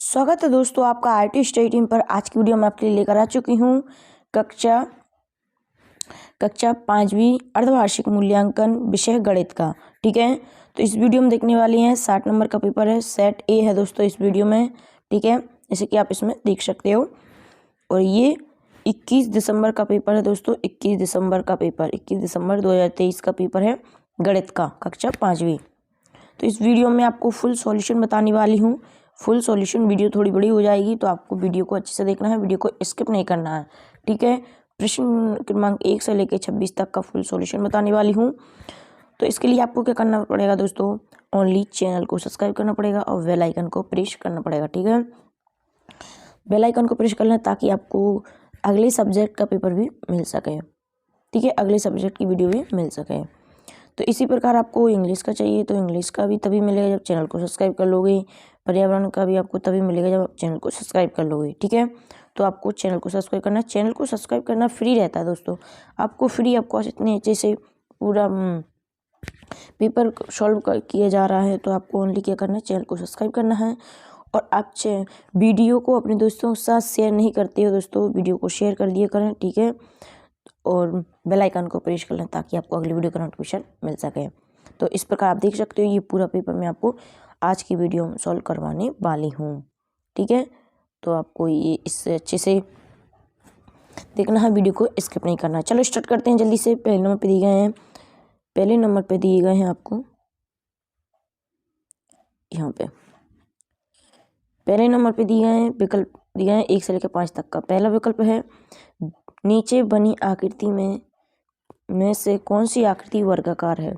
स्वागत है दोस्तों आपका आईटी स्टडी टीम पर। आज की वीडियो मैं आपके लिए लेकर आ चुकी हूँ कक्षा 5वीं अर्धवार्षिक मूल्यांकन विषय गणित का। ठीक है, तो इस वीडियो में देखने वाली हैं 60 नंबर का पेपर है, सेट ए है दोस्तों इस वीडियो में। ठीक है, जैसे कि आप इसमें देख सकते हो। और ये 21 दिसंबर का पेपर है दोस्तों, 21 दिसंबर का पेपर, 21 दिसंबर 2023 का पेपर है गणित का, कक्षा 5वीं। तो इस वीडियो में आपको फुल सॉल्यूशन बताने वाली हूँ। फुल सॉल्यूशन वीडियो थोड़ी बड़ी हो जाएगी, तो आपको वीडियो को अच्छे से देखना है, वीडियो को स्किप नहीं करना है। ठीक है, प्रश्न क्रमांक 1 से लेकर 26 तक का फुल सॉल्यूशन बताने वाली हूँ। तो इसके लिए आपको क्या करना पड़ेगा दोस्तों, ओनली चैनल को सब्सक्राइब करना पड़ेगा और बेल आइकन को प्रेस करना पड़ेगा। ठीक है, बेल आइकन को प्रेस कर लें ताकि आपको अगले सब्जेक्ट का पेपर भी मिल सके। ठीक है, अगले सब्जेक्ट की वीडियो भी मिल सके। तो इसी प्रकार आपको इंग्लिश का चाहिए तो इंग्लिश का भी तभी मिलेगा जब चैनल को सब्सक्राइब कर लोगे। पर्यावरण का भी आपको तभी मिलेगा जब आप चैनल को सब्सक्राइब कर लोगे। ठीक है, तो आपको चैनल को सब्सक्राइब करना है। चैनल को सब्सक्राइब करना फ्री रहता है दोस्तों, आपको फ्री आपको इतने अच्छे से पूरा पेपर सॉल्व किया जा रहा है। तो आपको ओनली क्या करना है, चैनल को सब्सक्राइब करना है। और आप वीडियो को अपने दोस्तों के साथ शेयर नहीं करते हो दोस्तों, वीडियो को शेयर कर दिया करें। ठीक है, और बेल आइकन को प्रेस कर लें ताकि आपको अगली वीडियो का नोटिफिकेशन मिल सके। तो इस प्रकार आप देख सकते हो ये पूरा पेपर मैं आपको आज की वीडियो में सॉल्व करवाने वाली हूँ। ठीक है, तो आपको ये इससे अच्छे से देखना है, वीडियो को स्किप नहीं करना है। चलो स्टार्ट करते हैं जल्दी से। पहले नंबर पे दिए गए हैं, पहले नंबर पे दिए गए हैं आपको यहाँ पे पहले नंबर पे दिए गए हैं विकल्प दिए गए हैं 1 से लेकर 5 तक का। पहला विकल्प है नीचे बनी आकृति में से कौन सी आकृति वर्गाकार है।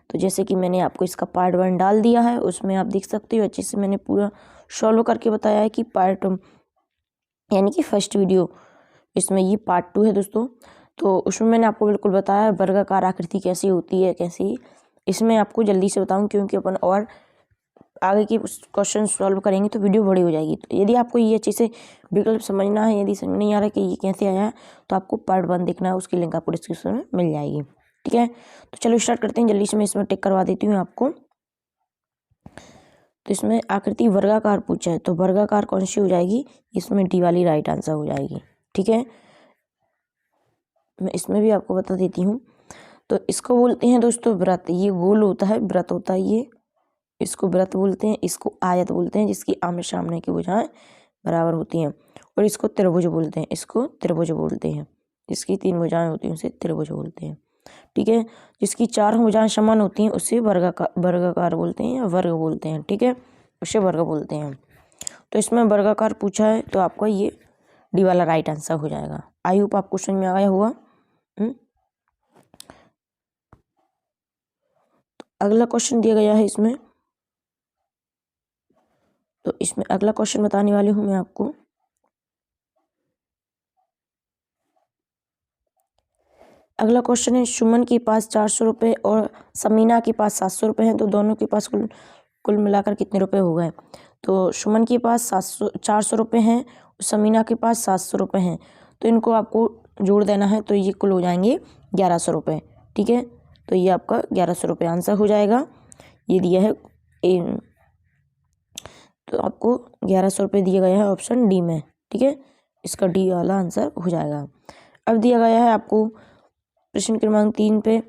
तो जैसे कि मैंने आपको इसका पार्ट 1 डाल दिया है, उसमें आप देख सकते हो अच्छे से मैंने पूरा सॉल्व करके बताया है कि पार्ट यानी कि फर्स्ट वीडियो, इसमें ये पार्ट 2 है दोस्तों। तो उसमें मैंने आपको बिल्कुल बताया वर्गाकार आकृति कैसी होती है कैसी। इसमें आपको जल्दी से बताऊं क्योंकि अपन और आगे के क्वेश्चन सॉल्व करेंगे तो वीडियो बड़ी हो जाएगी। तो यदि आपको ये अच्छे से विकल्प समझना है, यदि समझ नहीं आ रहा है कि ये कैसे आया है, तो आपको पार्ट 1 देखना है, उसकी लिंक आपको डिस्क्रिप्शन में मिल जाएगी। ठीक है, तो चलो स्टार्ट करते हैं जल्दी से। मैं इसमें टिक करवा देती हूँ आपको। तो इसमें आकृति वर्गाकार पूछा है, तो वर्गाकार कौन सी हो जाएगी, इसमें डी वाली राइट आंसर हो जाएगी। ठीक है, मैं इसमें भी आपको बता देती हूँ। तो इसको बोलते हैं दोस्तों वृत्त। ये गोल होता है, वृत्त होता है ये, इसको वृत्त बोलते हैं। इसको आयत बोलते हैं जिसकी आमने सामने की भुजाएं बराबर होती हैं। और इसको त्रिभुज बोलते हैं, इसको त्रिभुज बोलते हैं। जिसकी 3 भुजाएं होती हैं उसे त्रिभुज बोलते हैं। ठीक है, जिसकी 4 भुजाएं समान होती हैं उसे वर्गाकार बोलते हैं या वर्ग बोलते हैं। ठीक है, उसे वर्ग बोलते हैं। तो इसमें वर्गाकार पूछा है तो आपका ये डी वाला राइट आंसर हो जाएगा। आई होप आपको समझ में आ गया होगा। तो अगला क्वेश्चन दिया गया है इसमें, तो इसमें अगला क्वेश्चन बताने वाली हूं मैं आपको। अगला क्वेश्चन है सुमन के पास 400 रुपये और समीना के पास 700 रुपये हैं, तो दोनों के पास कुल मिलाकर कितने रुपए हो गए। तो सुमन के पास 400 रुपये हैं, समीना के पास 700 रुपये हैं, तो इनको आपको जोड़ देना है, तो ये कुल हो जाएंगे 1100 रुपये। ठीक है, तो ये आपका 1100 रुपये आंसर हो जाएगा। ये दिया है तो आपको 1100 रुपये दिया गया है ऑप्शन डी में। ठीक है, इसका डी वाला आंसर हो जाएगा। अब दिया गया है आपको प्रश्न क्रमांक 3 पे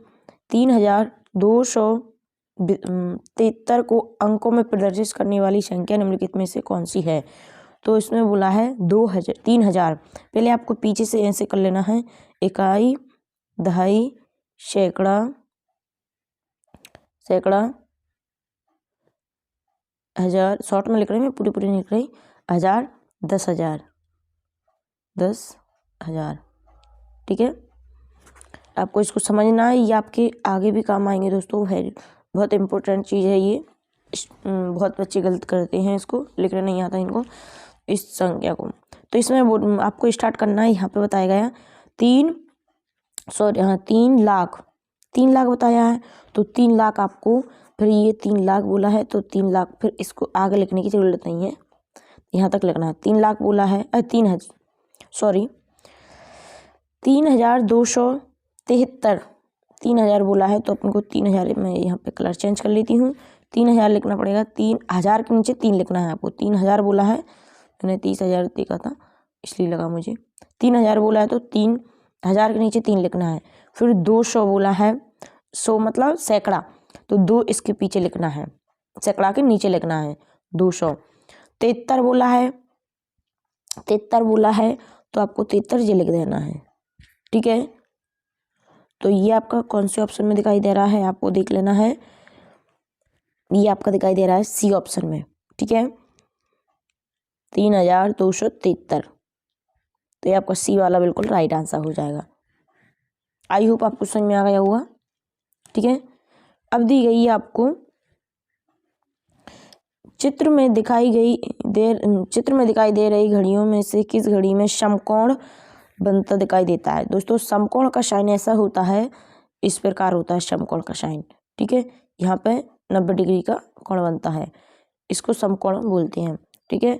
3273 को अंकों में प्रदर्शित करने वाली संख्या निम्नलिखित में से कौन सी है। तो इसमें बोला है 3000। पहले आपको पीछे से ऐसे कर लेना है, इकाई, दहाई, सैकड़ा, हजार, शॉर्ट में लिख रही, मैं पूरी नहीं लिख रही, 1000, 10,000, 10,000। ठीक है, आपको इसको समझना है, ये आपके आगे भी काम आएंगे दोस्तों। है बहुत इंपॉर्टेंट चीज़ है ये। बहुत बच्चे गलत करते हैं, इसको लिखना नहीं आता इनको, इस संख्या को। तो इसमें आपको स्टार्ट करना है, यहाँ पे बताया गया 3 लाख बताया है। तो 3 लाख आपको, फिर ये 3 लाख बोला है तो 3 लाख, फिर इसको आगे लिखने की जरूरत नहीं है, यहाँ तक लिखना है। 3 लाख बोला है, 3273, 3000 बोला है, तो अपन को 3000, मैं यहाँ पे कलर चेंज कर लेती हूँ, 3000 लिखना पड़ेगा। 3000 के नीचे 3 लिखना है आपको। 3000 बोला है मैंने 30,000 देखा था इसलिए लगा मुझे। 3,000 बोला है तो 3,000 के नीचे 3 लिखना है। फिर 200 बोला है, 100 मतलब सैकड़ा, तो 2 इसके पीछे लिखना है, सैकड़ा के नीचे लिखना है 200। 73 बोला है, 73 बोला है तो आपको 73 ये लिख देना है, ठीक है। तो ये आपका कौन से ऑप्शन में दिखाई दे रहा है आपको देख लेना है। ये आपका दिखाई दे रहा है सी ऑप्शन में, ठीक है, 3,273। तो ये आपका सी वाला बिल्कुल राइट आंसर हो जाएगा। आई होप आपको समझ में आ गया होगा, ठीक है। अब दी गई है आपको चित्र में दिखाई दे रही घड़ियों में से किस घड़ी में समकोण बनता दिखाई देता है। दोस्तों समकोण का साइन ऐसा होता है, इस प्रकार होता है समकोण का साइन, ठीक है। यहाँ पे 90 डिग्री का कोण बनता है, इसको समकोण बोलते हैं, ठीक है।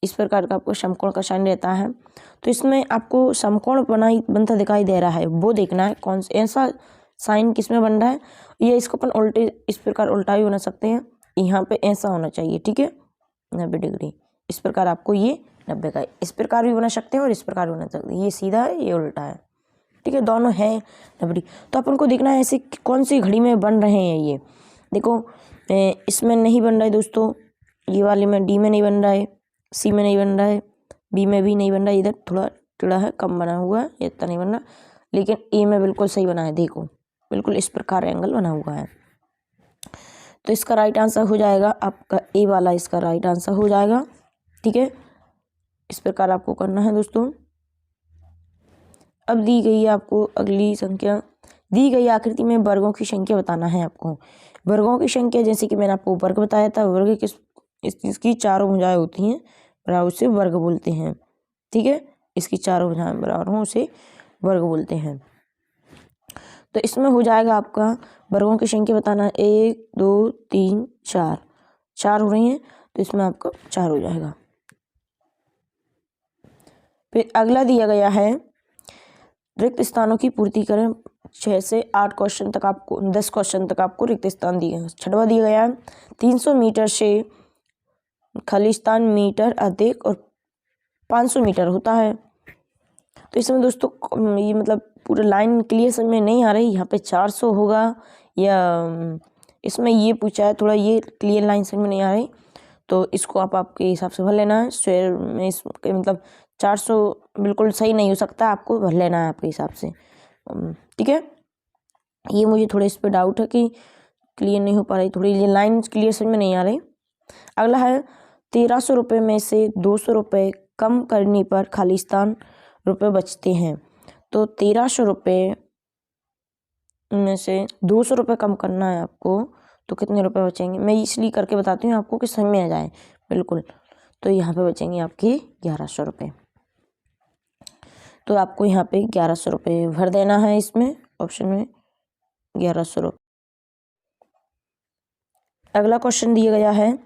इस प्रकार का आपको समकोण का साइन रहता है। तो इसमें आपको समकोण बनता दिखाई दे रहा है, वो देखना है कौन सा ऐसा साइन किस में बन रहा है। ये इसको अपन उल्टे इस प्रकार उल्टा भी बना सकते हैं, यहाँ पे ऐसा होना चाहिए, ठीक है, 90 डिग्री। इस प्रकार आपको ये 90 का इस प्रकार भी बना सकते हैं और इस प्रकार भी बना सकते हैं। ये सीधा है, ये उल्टा है, ठीक है, दोनों है 90 डिग्री। तो अपन को देखना है ऐसे कौन सी घड़ी में बन रहे हैं। ये देखो इसमें नहीं बन रहा है दोस्तों, ये वाले में डी में नहीं बन रहा है, सी में नहीं बन रहा है, बी में भी नहीं बन रहा है, इधर थोड़ा टेढ़ा है, कम बना हुआ है, इतना नहीं बन रहा, लेकिन ए में बिल्कुल सही बना है। देखो बिल्कुल इस प्रकार एंगल बना हुआ है। तो इसका राइट आंसर हो जाएगा आपका ए वाला, इसका राइट आंसर हो जाएगा, ठीक है। इस प्रकार आपको करना है दोस्तों। अब दी गई है आपको अगली संख्या, दी गई आकृति में वर्गों की संख्या बताना है आपको। वर्गों की संख्या जैसे कि मैंने आपको वर्ग बताया था, वर्ग किस इस चीज़ की चारों भुजाएं होती हैं बराबर, उसे वर्ग बोलते हैं, ठीक है। इसकी चारों भुजाएं बराबर हों उसे वर्ग बोलते हैं। तो इसमें हो जाएगा आपका वर्गों की संख्या बताना, 1 2 3 4, 4 हो रही हैं, तो इसमें आपका 4 हो जाएगा। फिर अगला दिया गया है रिक्त स्थानों की पूर्ति करें। 6 से 8 क्वेश्चन तक आपको 10 क्वेश्चन तक आपको रिक्त स्थान दिए हैं। छठवां दिया गया है 300 मीटर से खालिस्तान मीटर अधिक और 500 मीटर होता है। तो इसमें दोस्तों ये मतलब पूरा लाइन क्लियर समझ में नहीं आ रही, यहाँ पे 400 होगा या इसमें ये पूछा है, थोड़ा ये क्लियर लाइन समझ में नहीं आ रही, तो इसको आप आपके हिसाब से भर लेना है। स्क्वायर में इसके मतलब 400 बिल्कुल सही नहीं हो सकता, आपको भर लेना है आपके हिसाब से, ठीक है। ये मुझे थोड़ा इस पर डाउट है कि क्लियर नहीं हो पा रही, थोड़ी ये लाइन क्लियर समझ में नहीं आ रही। अगला है 1300 रुपये में से 200 रुपये कम करने पर खालिस्तान रुपये बचते हैं। तो 1300 रुपये में से 200 रुपये कम करना है आपको, तो कितने रुपए बचेंगे, मैं इसलिए करके बताती हूँ आपको कि समझ में आ जाए बिल्कुल। तो यहाँ पे बचेंगे आपके 1100 रुपये। तो आपको यहाँ पे 1100 रुपये भर देना है, इसमें ऑप्शन में 1100 रुपये। अगला क्वेश्चन दिया गया है,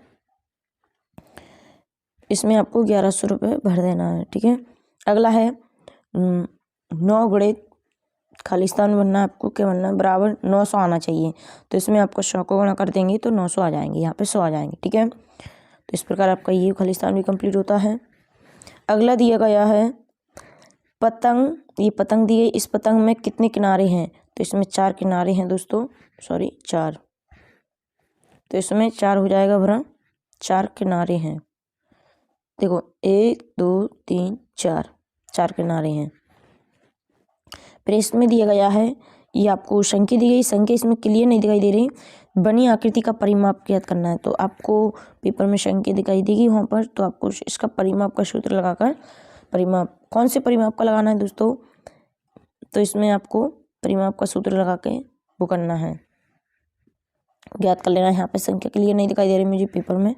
इसमें आपको 1100 रुपये भर देना है, ठीक है। अगला है 9 गुणे खालिस्तान बनना है आपको, क्या बनना है, बराबर 900 आना चाहिए। तो इसमें आपको 100 को गुणा कर देंगे तो 900 आ जाएंगे, यहाँ पे 100 आ जाएंगे, ठीक है। तो इस प्रकार आपका ये खालिस्तान भी कंप्लीट होता है। अगला दिया गया है पतंग, ये पतंग दी गई, इस पतंग में कितने किनारे हैं। तो इसमें 4 किनारे हैं दोस्तों, सॉरी 4, तो इसमें 4 हो जाएगा भरा, 4 किनारे हैं। देखो 1 2 3 4, 4 किनारे हैं। फिर इसमें दिया गया है, ये आपको संख्या दी गई, संख्या इसमें क्लियर नहीं दिखाई दे रही, बनी आकृति का परिमाप ज्ञात करना है। तो आपको पेपर में संख्या दिखाई देगी वहाँ पर, तो आपको इसका परिमाप का सूत्र लगाकर, परिमाप कौन से परिमाप का लगाना है दोस्तों, तो इसमें आपको परिमाप का सूत्र लगा के वो करना है, ज्ञात कर लेना है। यहाँ पे संख्या क्लियर नहीं दिखाई दे रही मुझे पेपर में।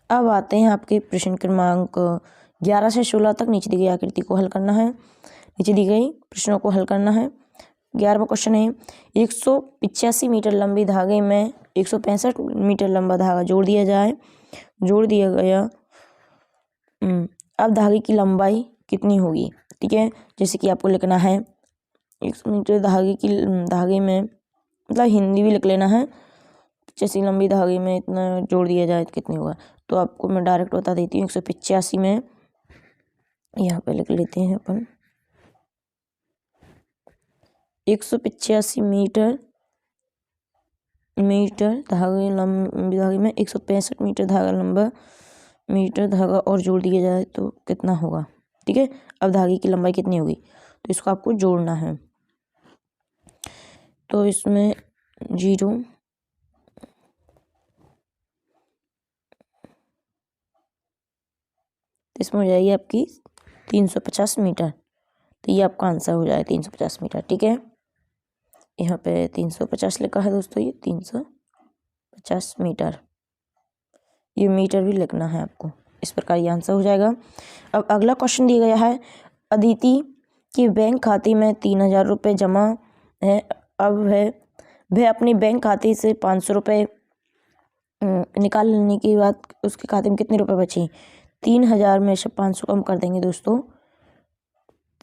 अब आते हैं आपके प्रश्न क्रमांक 11 से 16 तक। नीचे दी गई आकृति को हल करना है, नीचे दी गई प्रश्नों को हल करना है। 11वां क्वेश्चन है, 185 मीटर लंबी धागे में 165 मीटर लंबा धागा जोड़ दिया जाए, जोड़ दिया गया, अब धागे की लंबाई कितनी होगी, ठीक है। जैसे कि आपको लिखना है 100 मीटर धागे में मतलब हिंदी भी लिख लेना है, 185 लंबी धागे में इतना जोड़ दिया जाए तो कितनी होगा। तो आपको मैं डायरेक्ट बता देती हूँ। 185 में यहाँ पे लिख लेते हैं अपन 185 मीटर धागे लंबी धागे में 165 मीटर धागा लंबा मीटर धागा और जोड़ दिया जाए तो कितना होगा। ठीक है, अब धागे की लंबाई कितनी होगी तो इसको आपको जोड़ना है। तो इसमें 0 इसमें हो जाएगी आपकी 350 मीटर। तो ये आपका आंसर हो जाए 350 मीटर। ठीक है, यहाँ पे 350 लिखा है दोस्तों, ये 350 मीटर, ये मीटर भी लिखना है आपको। इस प्रकार ये आंसर हो जाएगा। अब अगला क्वेश्चन दिया गया है, अदिति के बैंक खाते में 3000 रुपये जमा है। अब वह अपने बैंक खाते से 500 रुपये निकाल लेने के बाद उसके खाते में कितने रुपए बचे। 3000 में से 500 कम कर देंगे दोस्तों।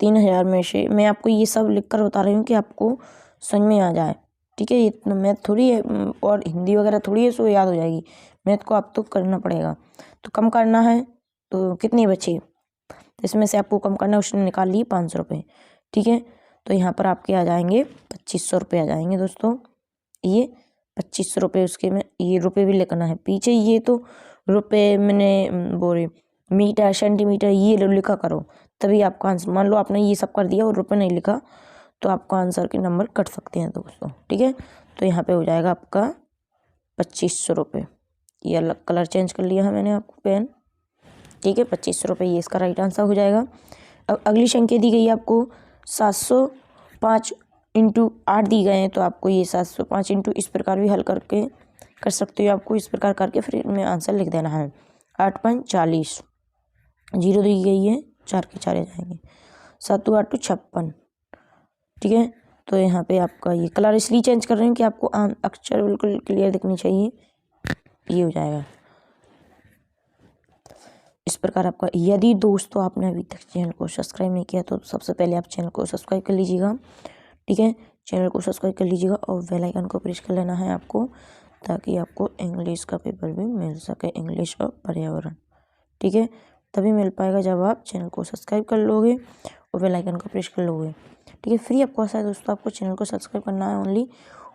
3000 में से मैं आपको ये सब लिख कर बता रही हूँ कि आपको समझ में आ जाए। ठीक है, ये इतना मैथ थोड़ी है और हिंदी वगैरह थोड़ी है सो याद हो जाएगी। मैथ को आप तो करना पड़ेगा। तो कम करना है तो कितने बचे, तो इसमें से आपको कम करना है। उसने निकाल लिए 500 रुपये। ठीक है, तो यहाँ पर आपके आ जाएंगे 2500 रुपये आ जाएंगे दोस्तों। ये 2500 रुपये, उसके में ये रुपये भी लिखना है पीछे। ये तो रुपये मैंने बोले मीटर सेंटीमीटर ये लिखा करो तभी आपका आंसर। मान लो आपने ये सब कर दिया और रुपये नहीं लिखा तो आपका आंसर के नंबर कट सकते हैं दोस्तों। ठीक है, तो यहाँ पे हो जाएगा आपका 2500 रुपये। ये अलग कलर चेंज कर लिया है मैंने आपको पेन। ठीक है, 2500 रुपये ये इसका राइट आंसर हो जाएगा। अब अगली संख्या दी गई है आपको 705 × 8 दी गए हैं। तो आपको ये 705 इंटू इस प्रकार भी हल करके कर सकते हो। आपको इस प्रकार करके फिर इनमें आंसर लिख देना है। 8 × 5 = 40, 0 दी गई है, 4 के 4 आ जाएंगे। 7 × 8 = 56। ठीक है, तो यहाँ पे आपका ये कलर इसलिए चेंज कर रहे हैं कि आपको अक्षर बिल्कुल क्लियर दिखनी चाहिए। ये हो जाएगा इस प्रकार आपका। यदि दोस्तों आपने अभी तक चैनल को सब्सक्राइब नहीं किया तो सबसे पहले आप चैनल को सब्सक्राइब कर लीजिएगा। ठीक है, चैनल को सब्सक्राइब कर लीजिएगा और बेल आइकन को प्रेस कर लेना है आपको, ताकि आपको इंग्लिश का पेपर भी मिल सके, इंग्लिश और पर्यावरण। ठीक है, तभी मिल पाएगा जब आप चैनल को सब्सक्राइब कर लोगे और बेल आइकन को प्रेस कर लोगे। ठीक है, फ्री आपको ऐसा है दोस्तों, आपको चैनल को सब्सक्राइब करना है ओनली,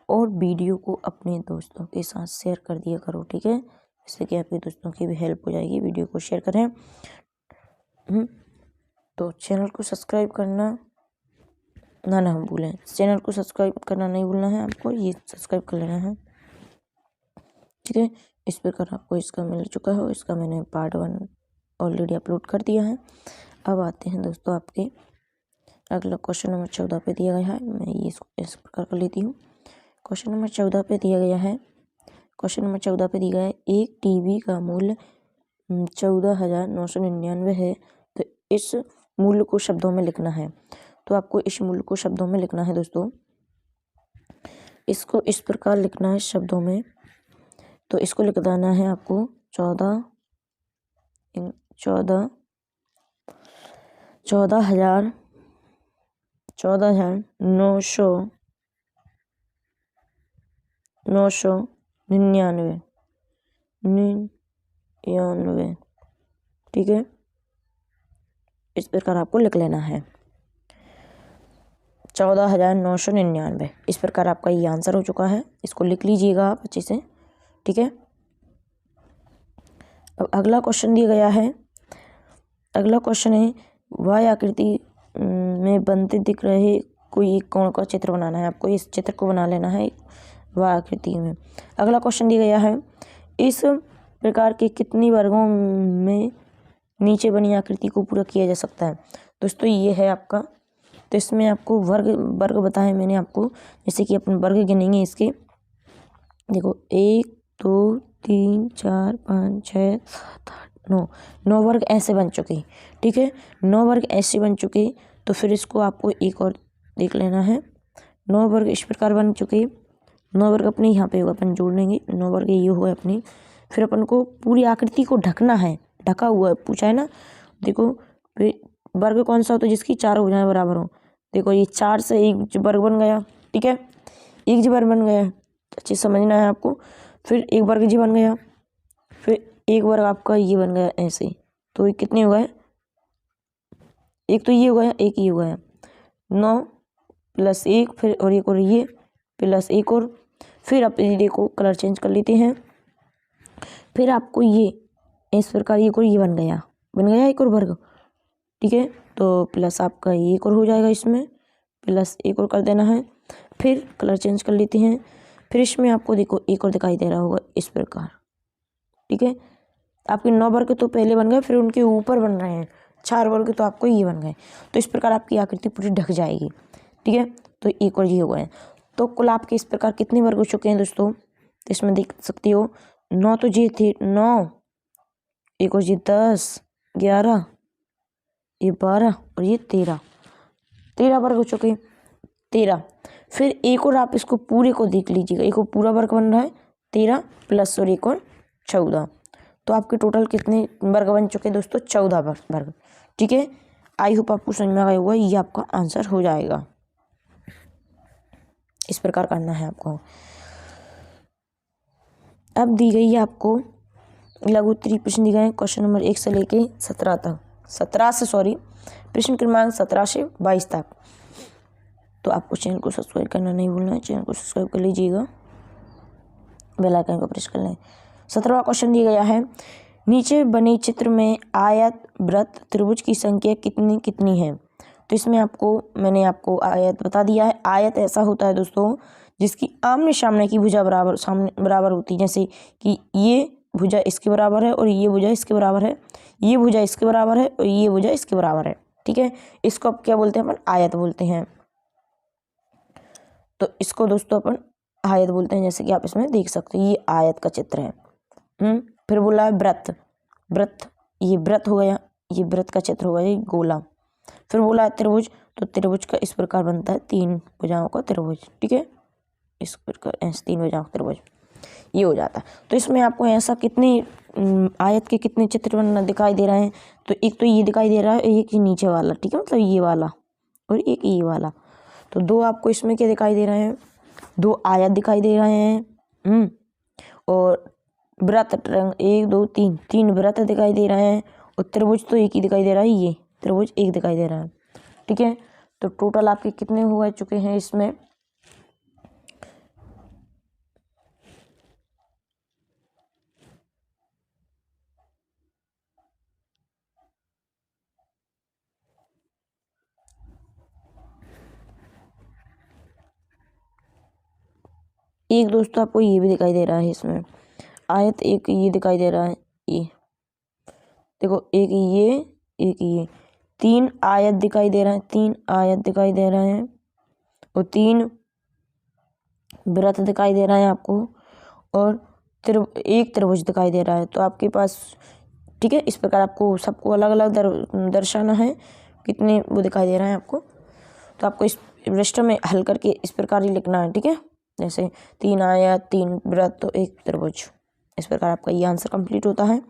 और वीडियो को अपने दोस्तों के साथ शेयर कर दिया करो। ठीक है, इससे कि आपके दोस्तों की भी हेल्प हो जाएगी। वीडियो को शेयर करें। तो चैनल को सब्सक्राइब करना ना भूलें, चैनल को सब्सक्राइब करना नहीं भूलना है आपको, ये सब्सक्राइब कर लेना है। ठीक है, इस प्रकार आपको इसका मिल चुका है। इसका मैंने पार्ट 1 ऑलरेडी अपलोड कर दिया है। अब आते हैं दोस्तों आपके अगला क्वेश्चन नंबर 14 पे दिया गया है। मैं ये इसको इस प्रकार कर लेती हूँ। क्वेश्चन नंबर 14 पे दिया गया है। क्वेश्चन नंबर 14 पे दिया गया है, एक टीवी का मूल्य 14,999 है। तो इस मूल्य को शब्दों में लिखना है। तो आपको इस मूल्य को शब्दों में लिखना है दोस्तों। इसको इस प्रकार लिखना है शब्दों में। तो इसको लिख देना है आपको 14,999। ठीक है, इस प्रकार आपको लिख लेना है 14,999। इस प्रकार आपका ये आंसर हो चुका है। इसको लिख लीजिएगा आप अच्छे से। ठीक है, अब अगला क्वेश्चन दिया गया है। अगला क्वेश्चन है, वाय आकृति में बनते दिख रहे कोई एक कोण का चित्र बनाना है। आपको इस चित्र को बना लेना है वाय आकृति में। अगला क्वेश्चन दिया गया है, इस प्रकार के कितनी वर्गों में नीचे बनी आकृति को पूरा किया जा सकता है। दोस्तों ये है आपका। तो इसमें आपको वर्ग बताए मैंने आपको, जैसे कि अपन वर्ग गिनेंगे इसके। देखो 1 2 3 4 5 6 7 8 9 वर्ग ऐसे बन चुके। ठीक है, 9 वर्ग ऐसे बन चुके। तो फिर इसको आपको एक और देख लेना है। 9 वर्ग इस प्रकार बन चुके। 9 वर्ग अपने यहाँ पे होगा, अपन जोड़ लेंगे। 9 वर्ग ये हुआ अपनी। फिर अपन को पूरी आकृति को ढकना है, ढका हुआ है पूछा है ना। देखो वर्ग कौन सा होता है जिसकी 4 भुजाएं बराबर हो। देखो ये 4 से एक वर्ग बन गया। ठीक है, एक वर्ग बन गया। अच्छे समझना है आपको। फिर एक वर्ग जी बन गया, फिर एक वर्ग आपका ये बन गया ऐसे। तो ये कितने हो गए, एक तो ये हो गया, एक ये हो गया, 9 + 1, फिर और एक और ये प्लस एक और। फिर आप ये देखो कलर चेंज कर लेते हैं। फिर आपको ये इस प्रकार एक और ये बन गया एक और वर्ग, ठीक है। तो प्लस आपका ये एक और हो जाएगा, इसमें प्लस एक और कर देना है। फिर कलर चेंज कर लेते हैं। फिर इसमें आपको देखो एक और दिखाई दे रहा होगा इस प्रकार, ठीक है। आपके 9 वर्ग तो पहले बन गए, फिर उनके ऊपर बन रहे हैं 4 वर्ग, तो आपको ये बन गए। तो इस प्रकार आपकी आकृति पूरी ढक जाएगी, ठीक है। तो एक और ये हो गए। तो कुल आपके इस प्रकार कितने वर्ग हो चुके हैं दोस्तों, तो इसमें देख सकते हो 9 तो ये थे, 9 एक और ये 10, 11, ये 12 और ये 13 वर्ग हो चुके, 13। फिर एक और आप इसको पूरे को देख लीजिएगा, एक और पूरा वर्ग बन रहा है 13 प्लस और एक और 14। तो आपके टोटल कितने वर्ग बन चुके हैं दोस्तों, 14 वर्ग, ठीक है। आई होप आपको समझ में आया होगा, ये आपका आंसर हो जाएगा। इस प्रकार करना है आपको। अब दी गई है आपको लघु उत्तरीय प्रश्न दिए गए हैं क्वेश्चन नंबर 1 से लेके 17 तक, प्रश्न क्रमांक 17 से 22 तक। तो आपको चैनल को सब्सक्राइब करना नहीं भूलना है, चैनल को सब्सक्राइब कर लीजिएगा, बेल आइकन को प्रेस कर लें। 17वां क्वेश्चन दिया गया है, नीचे बने चित्र में आयत, वृत्त, त्रिभुज की संख्या कितनी कितनी है। तो इसमें मैंने आपको आयत बता दिया है। आयत ऐसा होता है दोस्तों जिसकी आमने सामने की भुजा बराबर होती है, जैसे कि ये भुजा इसके बराबर है और ये भुजा इसके बराबर है, ये भुजा इसके बराबर है और ये भुजा इसके बराबर है, ठीक है। इसको आप क्या बोलते हैं, अपन आयत बोलते हैं। तो इसको दोस्तों अपन आयत बोलते हैं, जैसे कि आप इसमें देख सकते हो ये आयत का चित्र है। फिर बोला है वृत्त, ये वृत्त हो गया, ये वृत्त का चित्र हो गया, ये गोला। फिर बोला है त्रिभुज, तो त्रिभुज का इस प्रकार बनता है 3 भुजाओं का त्रिभुज, ठीक है। इस प्रकार ऐसे 3 भुजाओं का त्रिभुज ये हो जाता है। तो इसमें आपको ऐसा कितने आयत के कितने चित्र बनना दिखाई दे रहे हैं, तो एक तो ये दिखाई दे रहा है, एक ही नीचे वाला, ठीक है, मतलब ये वाला और एक ये वाला। तो 2 आपको इसमें क्या दिखाई दे रहे हैं, 2 आयत दिखाई दे रहे हैं। और वृत्त 1 2 3 वृत्त दिखाई दे रहे हैं, और त्रिभुज तो एक ही दिखाई दे रहा है, ये त्रिभुज एक दिखाई दे रहा है, ठीक है। तो टोटल आपके कितने हुआ चुके हैं इसमें, एक दोस्तों आपको ये भी दिखाई दे रहा है, इसमें आयत एक ये दिखाई दे रहा है, ये देखो एक ये 3 आयत दिखाई दे रहा है, 3 आयत दिखाई दे रहे हैं और 3 वृत्त दिखाई दे रहा है आपको, और एक त्रिभुज दिखाई दे रहा है। तो आपके पास, ठीक है, इस प्रकार आपको सबको अलग अलग दर्शाना है कितने वो दिखाई दे रहा है आपको। तो आपको इस रजिस्टर में हल करके इस प्रकार ही लिखना है, ठीक है। जैसे 3 आयत, 3 वृत्त तो 1 त्रिभुज, इस प्रकार आपका ये आंसर कंप्लीट होता है।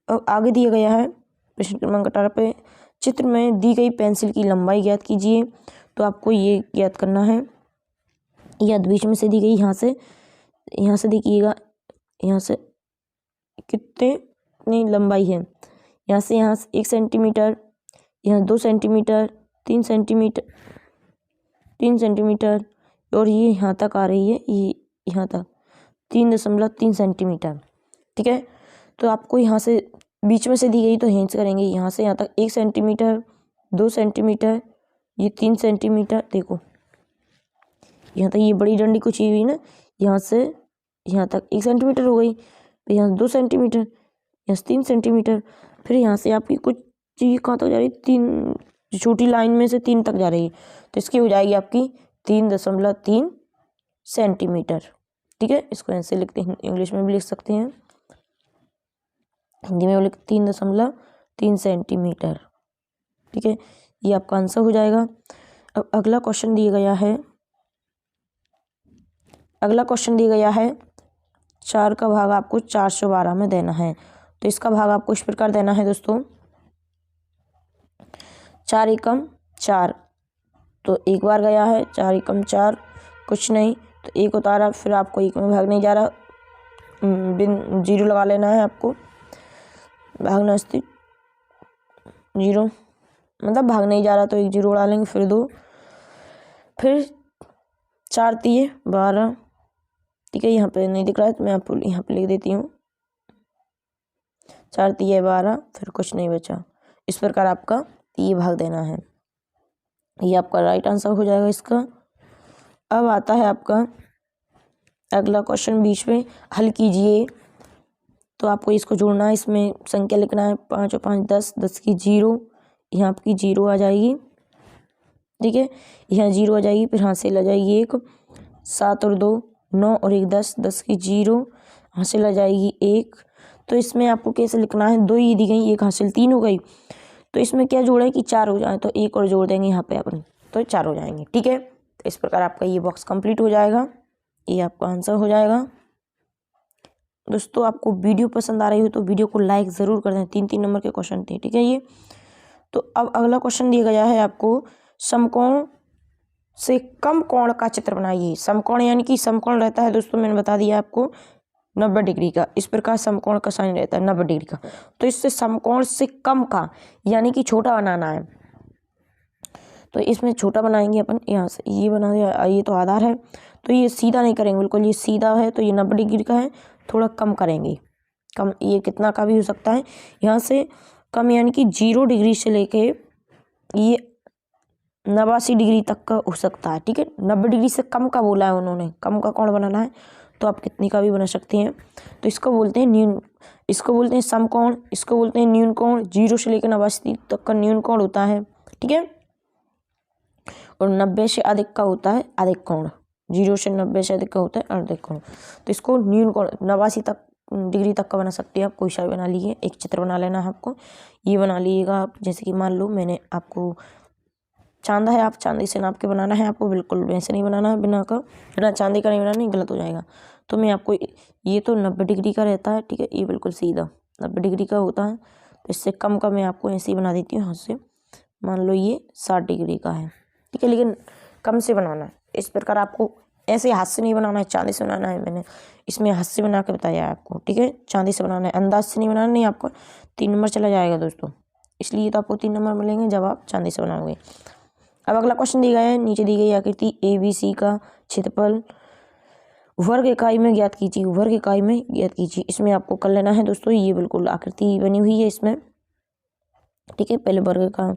अब आगे दिया गया है प्रश्न क्रमांक 18 पे, चित्र में दी गई पेंसिल की लंबाई ज्ञात कीजिए। तो आपको ये ज्ञात करना है, या बीच में से दी गई, यहाँ से देखिएगा, यहाँ से कितनी लंबाई है, यहाँ से 1 सेंटीमीटर, यहाँ 2 सेंटीमीटर, 3 सेंटीमीटर और ये यहाँ तक आ रही है, ये यहाँ तक 3.3 सेंटीमीटर, ठीक है। तो आपको यहाँ से बीच में से दी गई तो यहीं से करेंगे, यहाँ से यहाँ तक 1 सेंटीमीटर, 2 सेंटीमीटर, ये 3 सेंटीमीटर, देखो यहाँ तक ये बड़ी डंडी कुछ हुई ना, यहाँ से यहाँ तक 1 सेंटीमीटर हो गई, फिर यहाँ 2 सेंटीमीटर, यहाँ से 3 सेंटीमीटर, फिर यहाँ से आपकी कुछ चीज़ कहाँ तक जा रही है, 3 छोटी लाइन में से 3 तक जा रही है, तो इसकी हो जाएगी आपकी 3.3 सेंटीमीटर, ठीक है। इसको ऐसे लिखते हैं, इंग्लिश में भी लिख सकते हैं, हिंदी में भी लिख 3.3 सेंटीमीटर, ठीक है। ये आपका आंसर हो जाएगा। अब अगला क्वेश्चन दिया गया है 4 का भाग आपको 412 में देना है। तो इसका भाग आपको इस प्रकार देना है दोस्तों, 4 एकम 4, तो एक बार गया है 4 एकम 4, कुछ नहीं, तो 1 उतारा, फिर आपको 1 में भाग नहीं जा रहा, बिन जीरो लगा लेना है आपको। भागना स्थित जीरो, मतलब भाग नहीं जा रहा तो एक जीरो उड़ा लेंगे, फिर 2, फिर 4 तिये 12। ठीक है, यहाँ पे नहीं दिख रहा है तो मैं आपको यहाँ पे लिख देती हूँ 4 तिये 12, फिर कुछ नहीं बचा। इस प्रकार आपका ये भाग देना है। ये आपका राइट आंसर हो जाएगा इसका। अब आता है आपका अगला क्वेश्चन, बीच में हल कीजिए। तो आपको इसको जोड़ना है, इसमें संख्या लिखना है 5 और 5 10, 10 की 0, यहाँ आपकी 0 आ जाएगी। ठीक है, यहाँ 0 आ जाएगी, फिर हासिल आ जाएगी 1, 7 और 2 9 और 1 10, 10 की 0, हासिल आ जाएगी 1। तो इसमें आपको कैसे लिखना है, 2 ही दी गई, 1 हासिल 3 हो गई। तो इसमें क्या जोड़ा है कि 4 हो जाए, तो 1 और जोड़ देंगे यहाँ पे अपन, तो 4 हो जाएंगे। ठीक है, तो इस प्रकार आपका ये बॉक्स कंप्लीट हो जाएगा, ये आपका आंसर हो जाएगा। दोस्तों आपको वीडियो पसंद आ रही हो तो वीडियो को लाइक ज़रूर कर दें। 3 नंबर के क्वेश्चन थे। ठीक है, ये तो अब अगला क्वेश्चन दिया गया है आपको, समकोण से कम कोण का चित्र बनाइए। समकोण यानी कि समकोण रहता है दोस्तों, मैंने बता दिया आपको 90 डिग्री का। इस प्रकार समकोण का साइन रहता है 90 डिग्री का। तो इससे समकोण से कम का यानी कि छोटा बनाना है। तो इसमें छोटा बनाएंगे अपन, यहाँ से ये बना दिया, ये तो आधार है तो ये सीधा नहीं करेंगे बिल्कुल, ये सीधा है तो ये 90 डिग्री का है, थोड़ा कम करेंगे। कम ये कितना का भी हो सकता है, यहाँ से कम यानी कि 0 डिग्री से लेके ये 89 डिग्री तक का हो सकता है। ठीक है, 90 डिग्री से कम का बोला है उन्होंने, कम का कोण बनाना है तो आप कितनी का भी बना सकते हैं। तो इसको बोलते हैं न्यून, इसको बोलते हैं समकोण, इसको बोलते हैं न्यून कोण। 0 से लेकर 89 तक का न्यून कोण होता है। ठीक है, और 90 से अधिक का होता है अधिक कोण। 0 से 90 से अधिक का होता है अधिक कोण। तो इसको न्यून कोण 89 तक डिग्री तक का बना सकते हैं आप। कोई सा भी बना लीजिए, एक चित्र बना लेना है आपको। ये बना लीजिएगा आप, जैसे कि मान लो मैंने आपको चांदा है, आप चांदी से नाप के बनाना है आपको, बिल्कुल वैसे नहीं बनाना है, बिना चांदी का नहीं बनाना, नहीं गलत हो जाएगा। तो मैं आपको, ये तो 90 डिग्री का रहता है। ठीक है, ये बिल्कुल सीधा 90 डिग्री का होता है, तो इससे कम का मैं आपको ऐसे ही बना देती हूँ हाथ से। मान लो ये 60 डिग्री का है। ठीक है, लेकिन कम से बनाना है। इस प्रकार आपको ऐसे हाथ से नहीं बनाना है, चांदी से बनाना है। मैंने इसमें हाथ से बना के बताया है आपको। ठीक है, चांदी से बनाना है, अंदाज से नहीं बनाना, नहीं आपको 3 नंबर चला जाएगा दोस्तों। इसलिए तो आपको 3 नंबर मिलेंगे जब आप चांदी से बनाओगे। अब अगला क्वेश्चन दिया गया है, नीचे दी गई आकृति ABC का क्षेत्रफल वर्ग इकाई में ज्ञात कीजिए। वर्ग इकाई में ज्ञात कीजिए, इसमें आपको कर लेना है दोस्तों, ये बिल्कुल आकृति बनी हुई है इसमें। ठीक है, पहले वर्ग का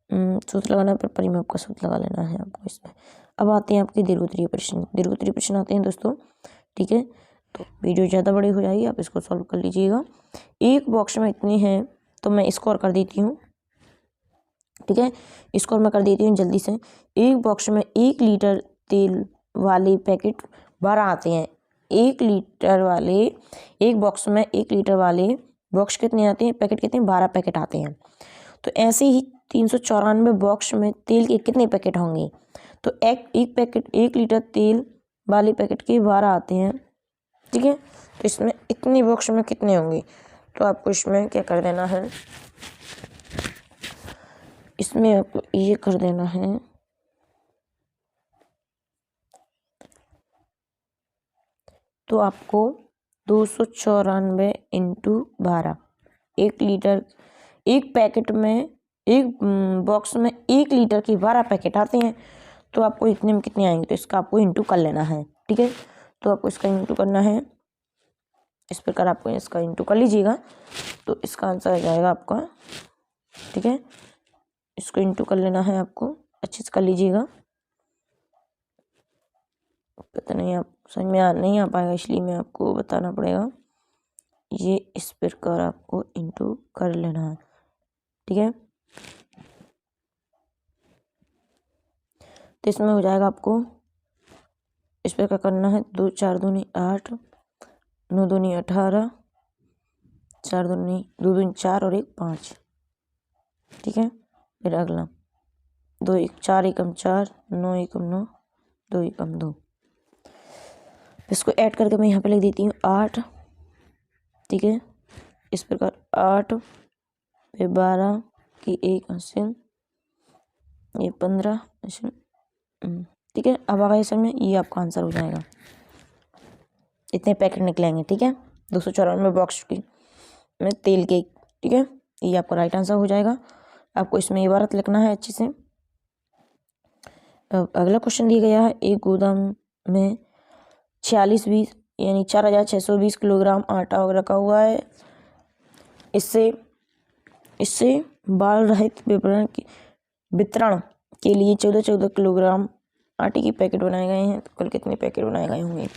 सूत्र लगाना है, फिर परिमाप का सूत्र लगा लेना है आपको इसमें। अब आते हैं आपके दीर्घोत्तरीय प्रश्न। दीर्घोत्तरीय प्रश्न आते हैं दोस्तों। ठीक है, तो वीडियो ज़्यादा बड़ी हो जाएगी, आप इसको सॉल्व कर लीजिएगा। एक बॉक्स में इतने हैं तो मैं स्कोर कर देती हूँ। ठीक है, स्कोर मैं कर देती हूँ जल्दी से। एक बॉक्स में 1 लीटर तेल वाले पैकेट 12 आते हैं। 1 लीटर वाले, एक बॉक्स में 1 लीटर वाले बॉक्स कितने आते हैं, पैकेट कितने, 12 पैकेट आते हैं। तो ऐसे ही 394 बॉक्स में तेल के कितने पैकेट होंगे। तो एक पैकेट, 1 लीटर तेल वाले पैकेट के 12 आते हैं। ठीक है, तो इसमें इतने बॉक्स में कितने होंगे। तो आपको इसमें क्या कर देना है, इसमें आपको ये कर देना है, तो आपको 294 इंटू 12, 1 लीटर, एक पैकेट में, एक बॉक्स में 1 लीटर की 12 पैकेट आते हैं। तो आपको इतने में कितने आएंगे, तो इसका आपको इंटू कर लेना है। ठीक है, तो आपको इसका इंटू करना है, इस प्रकार आपको इसका इंटू कर लीजिएगा, तो इसका आंसर आ जाएगा आपका। ठीक है, इसको इंटू कर लेना है आपको, अच्छे से कर लीजिएगा। पता नहीं आप समझ में नहीं आ पाएगा, इसलिए मैं आपको बताना पड़ेगा। ये इस प्रकार आपको इंटू कर लेना है। ठीक है, तो इसमें हो जाएगा आपको इस प्रकार करना है, 2 4 दूनी 8, 9 दूनी 18, 4 दूनी 2 दूनी 4 और 1 5। ठीक है, फिर अगला 2 1 4 एकम 4, 9 एकम 9, 2 एकम 2। इसको ऐड करके मैं यहाँ पे लिख देती हूँ 8। ठीक है, इस प्रकार 8, फिर 12 की 1 हासिल, ये 15 हासिल। ठीक है, अब आ गया इसमें, ये आपका आंसर हो जाएगा। इतने पैकेट निकलेंगे, ठीक है। 294 बॉक्स की में तेल के, ठीक है। ये आपका राइट आंसर हो जाएगा। आपको इसमें इबारत लिखना है अच्छे से। अगला क्वेश्चन दिया गया है, एक गोदाम में 4620 यानी 4620 किलोग्राम आटा रखा हुआ है। इससे बाल रहित वितरण के लिए 14 किलोग्राम आटे के पैकेट बनाए गए हैं। तो कुल कितने पैकेट बनाए गए होंगे?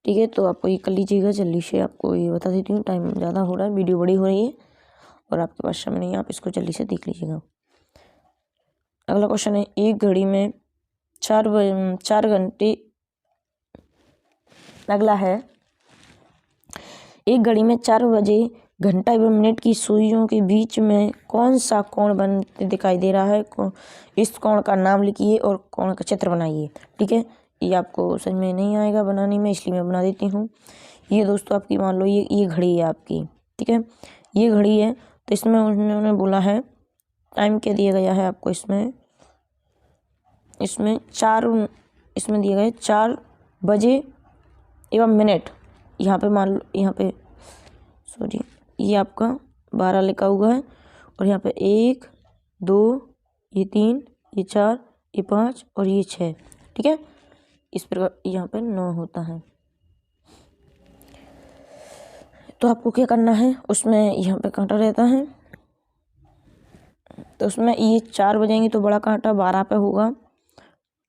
ठीक है, तो आपको ये कर लीजिएगा। जल्दी से आपको ये बता देती हूँ, टाइम ज़्यादा हो रहा है, वीडियो बड़ी हो रही है और आपके पास समय नहीं है, आप इसको जल्दी से देख लीजिएगा। अगला क्वेश्चन है, एक घड़ी में 4 घंटे। अगला है, एक घड़ी में 4 बजे घंटा एवं मिनट की सुइयों के बीच में कौन सा कोण बनते दिखाई दे रहा है? इस कोण का नाम लिखिए और कोण का चित्र बनाइए, ठीक है। ये आपको समझ में नहीं आएगा बनाने में, इसलिए मैं बना देती हूँ। ये दोस्तों आपकी मान लो ये घड़ी है आपकी, ठीक है। ये घड़ी है, तो इसमें उन्होंने बोला है टाइम क्या दिया गया है आपको? इसमें 4 दिया गया है 4 बजे एवं मिनट। यहाँ पे मान लो, यहाँ पे सॉरी, ये आपका 12 लिखा हुआ है और यहाँ पे 1 2 ये 3 ये 4 ये 5 और ये 6, ठीक है। इस प्रकार यहाँ पे 9 होता है। तो आपको क्या करना है, उसमें यहाँ पे कांटा रहता है, तो उसमें ये 4 बजेंगे तो बड़ा कांटा 12 पे होगा,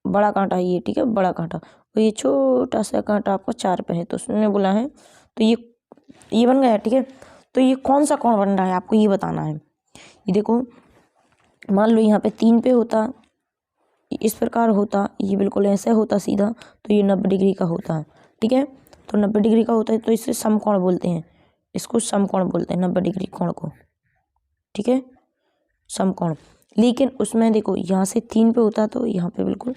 बड़ा कांटा है ये, ठीक है, बड़ा कांटा। तो ये छोटा सा कांटा आपका 4 पे है, तो उसने बोला है तो ये बन गया, ठीक है। तो ये कौन सा कोण बन रहा है आपको ये बताना है। ये देखो, मान लो यहाँ पे 3 पे होता, इस प्रकार होता, ये बिल्कुल ऐसे होता सीधा, तो ये 90 डिग्री का होता है, ठीक है। तो 90 डिग्री का होता है, तो इसे समकोण बोलते हैं, इसको समकोण बोलते हैं 90 डिग्री कोण को, ठीक है, समकोण। लेकिन उसमें देखो यहाँ से 3 पे होता, तो यहाँ पे बिल्कुल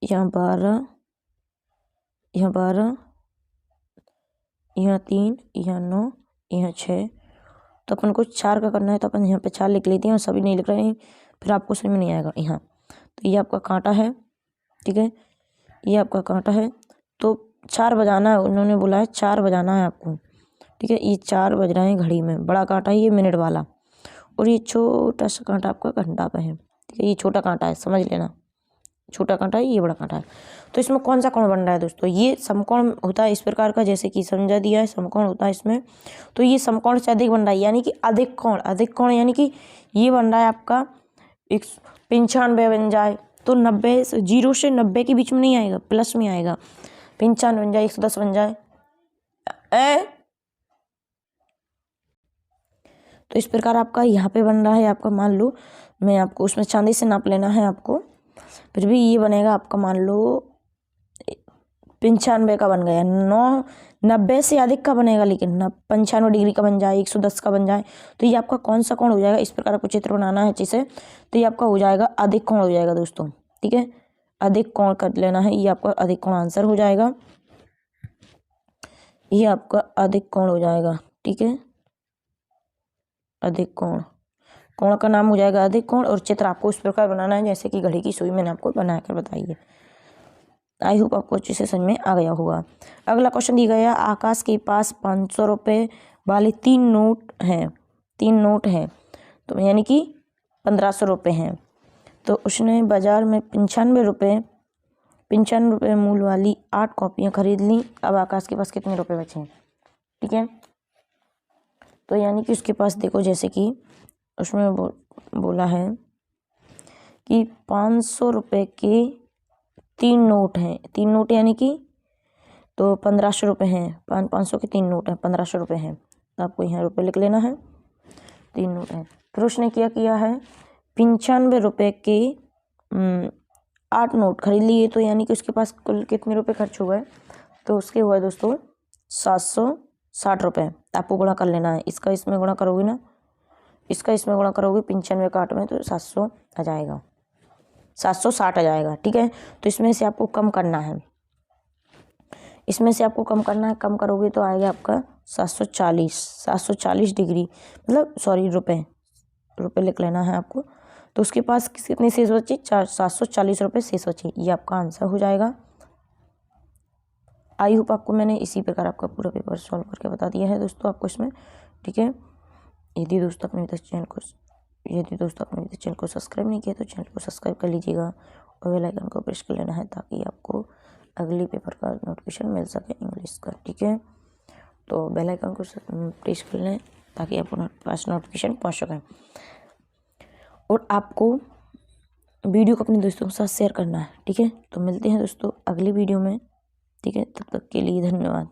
यहाँ 12 यहाँ 12 यहाँ 3 यहाँ 9 यहाँ 6। तो अपन को 4 का करना है, तो अपन यहाँ पे 4 लिख लेते हैं और सभी नहीं लिख रहे हैं, फिर आपको समझ में नहीं आएगा यहाँ। तो ये आपका कांटा है, ठीक है, ये आपका कांटा है। तो 4 बजाना है, उन्होंने बोला है 4 बजाना है आपको, ठीक है। ये 4 बज रहे हैं घड़ी में, बड़ा कांटा है ये मिनट वाला, और ये छोटा सा कांटा आपका घंटा पे है, ठीक है। ये छोटा कांटा है, समझ लेना, छोटा कांटा है, ये बड़ा कांटा है। तो इसमें कौन सा कोण बन रहा है दोस्तों? ये समकोण होता है इस प्रकार का, जैसे कि समझा दिया है, समकोण होता है इसमें। तो ये समकोण से अधिक बन रहा है, यानी कि अधिक कोण यानी कि ये बन रहा है आपका 95 बन जाए, तो 90 0 से 90 के बीच में नहीं आएगा, प्लस में आएगा। 95 बन जाए, 110 बन जाए, तो इस प्रकार आपका यहाँ पे बन रहा है आपका। मान लो मैं आपको उसमें चांदी से नाप लेना है आपको, फिर भी ये बनेगा आपका, मान लो 95 का बन गया। 90 से अधिक का बनेगा, लेकिन 95 डिग्री का बन जाए, 110 का बन जाए, तो ये आपका कौन सा कोण हो जाएगा? इस प्रकार आपको चित्र बनाना है जिसे, तो ये आपका हो जाएगा अधिक कोण हो जाएगा दोस्तों, ठीक है। अधिक कोण कर लेना है, ये आपका अधिक कोण आंसर हो जाएगा, ये आपका अधिक कोण हो जाएगा, ठीक है। अधिक कोण का नाम हो जाएगा अधिक कोण, और चित्र आपको इस प्रकार बनाना है जैसे कि घड़ी की सुई मैंने आपको बनाकर बताई है। आई होप आपको अच्छे से समझ में आ गया होगा। अगला क्वेश्चन दिया गया, आकाश के पास 500 रुपये वाले 3 नोट हैं, तो यानी कि 1500 रुपये हैं। तो उसने बाजार में 95 रुपये मूल्य वाली 8 कॉपियाँ खरीद ली। अब आकाश के पास कितने रुपये बचे हैं, ठीक है। तो यानी कि उसके पास देखो, जैसे कि उसमें बोला है कि 500 रुपये के 3 नोट हैं, 3 नोट यानी कि तो 1500 रुपये हैं, 500 के 3 नोट हैं, 1500 रुपये हैं, तो आपको यहाँ रुपये लिख लेना है, 3 नोट हैं। फिर उसने क्या किया है, 95 रुपये के 8 नोट खरीद लिए, तो यानी कि उसके पास कुल कितने रुपये खर्च हुए? तो उसके हुए दोस्तों 760 रुपये। आपको गुणा कर लेना है, इसका इसमें गुणा करोगे ना, इसका इसमें गुणा करोगे 95 का 8 में, तो 700 आ जाएगा, 760 आ जाएगा, ठीक है। तो इसमें से आपको कम करना है, इसमें से आपको कम करना है, कम करोगे तो आएगा आपका 740 डिग्री, मतलब सॉरी रुपए लिख लेना है आपको। तो उसके पास कितने शेष बचे? 740 रुपये शेष बचे। ये आपका आंसर हो जाएगा। आई होप आपको मैंने इसी प्रकार आपका पूरा पेपर सॉल्व करके बता दिया है दोस्तों आपको इसमें, ठीक है। यदि दोस्तों आपने अभी तक चैनल को सब्सक्राइब नहीं किया तो चैनल को सब्सक्राइब कर लीजिएगा और बेल आइकन को प्रेस कर लेना है ताकि आपको अगली पेपर का नोटिफिकेशन मिल सके इंग्लिश का, ठीक है। तो बेल आइकन को प्रेस कर लें ताकि आपको पास नोटिफिकेशन पहुँच सके। और आपको वीडियो को अपने दोस्तों के साथ शेयर करना है, ठीक है। तो मिलते हैं दोस्तों अगली वीडियो में, ठीक है। तब तक के लिए धन्यवाद।